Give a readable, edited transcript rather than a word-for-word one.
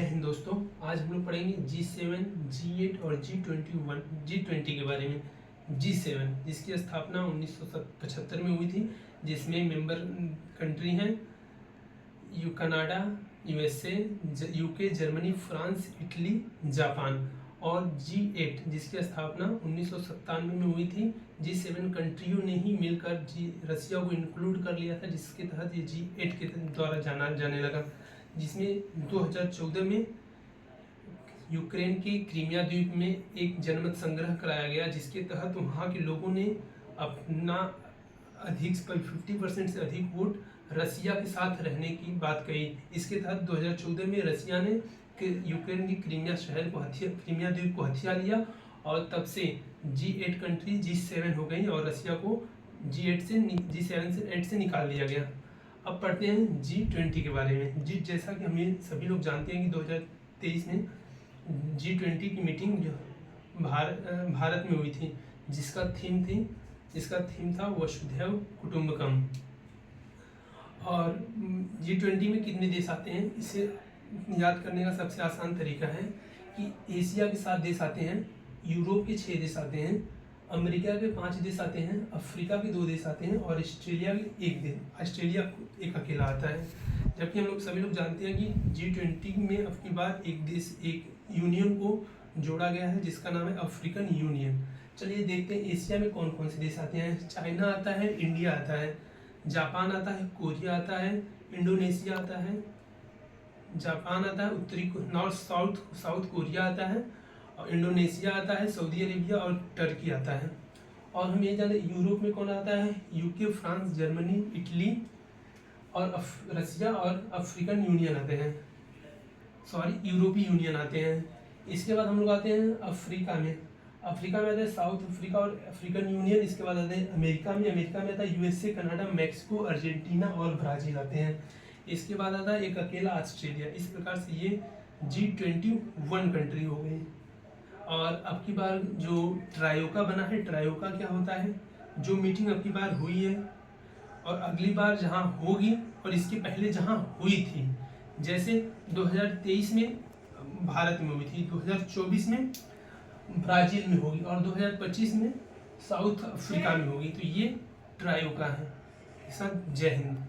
हिंद दोस्तों। आज हम लोग पढ़ेंगे G7, G8 और G20 के बारे में। G7 जिसकी स्थापना 1975 में हुई थी, जिसमें मेंबर कंट्री हैं Canada, USA, UK, Germany, France, Italy, Japan. और G8 जिसकी स्थापना 1997 में हुई थी। G7 कंट्रियों ने ही मिलकर रसिया को इंक्लूड कर लिया था, जिसके तहत ये G8 के द्वारा जाना जाने लगा। जिसमें 2014 में यूक्रेन के क्रीमिया द्वीप में एक जनमत संग्रह कराया गया, जिसके तहत वहाँ के लोगों ने अपना अधिक 50% से अधिक वोट रसिया के साथ रहने की बात कही। इसके तहत 2014 में रसिया ने यूक्रेन की क्रीमिया द्वीप को हथिया लिया, और तब से G8 कंट्री G7 हो गई और रसिया को G7 से निकाल दिया गया। अब पढ़ते हैं G20 के बारे में। जैसा कि हम सभी लोग जानते हैं कि 2023 में G20 की मीटिंग भारत में हुई थी, जिसका थीम था वसुधैव कुटुंबकम। और G20 में कितने देश आते हैं, इसे याद करने का सबसे आसान तरीका है कि एशिया के 7 देश आते हैं, यूरोप के 6 देश आते हैं, अमेरिका के 5 देश आते हैं, अफ्रीका के 2 देश आते हैं और ऑस्ट्रेलिया के 1 देश, ऑस्ट्रेलिया एक अकेला आता है। जबकि हम लोग सभी लोग जानते हैं कि G20 में अब की बार एक यूनियन को जोड़ा गया है, जिसका नाम है अफ्रीकन यूनियन। चलिए देखते हैं एशिया में कौन कौन से देश आते हैं। चाइना आता है, इंडिया आता है, जापान आता है, कोरिया आता है, इंडोनेशिया आता है, जापान आता है, साउथ कोरिया आता है, और इंडोनेशिया आता है, सऊदी अरेबिया और टर्की आता है। और हम ये जानते हैं यूरोप में कौन आता है, UK, फ्रांस, जर्मनी, इटली और रसिया और अफ्रीकन यूनियन आते हैं, यूरोपीय यूनियन आते हैं। इसके बाद हम लोग आते हैं अफ्रीका में आते हैं साउथ अफ्रीका और अफ्रीकन यूनियन। इसके बाद आते हैं अमेरिका में आता है USA, कनाडा, मैक्सिको, अर्जेंटीना और ब्राज़ील आते हैं। इसके बाद आता है एक अकेला ऑस्ट्रेलिया। इस प्रकार से ये G21 कंट्री हो गई। और अब की बार जो ट्रायोका बना है, ट्रायोका क्या होता है, जो मीटिंग अब की बार हुई है और अगली बार जहां होगी और इसके पहले जहां हुई थी, जैसे 2023 में भारत में हुई थी, 2024 में ब्राज़ील में होगी और 2025 में साउथ अफ्रीका में होगी। तो ये ट्रायोका है। जय हिंद।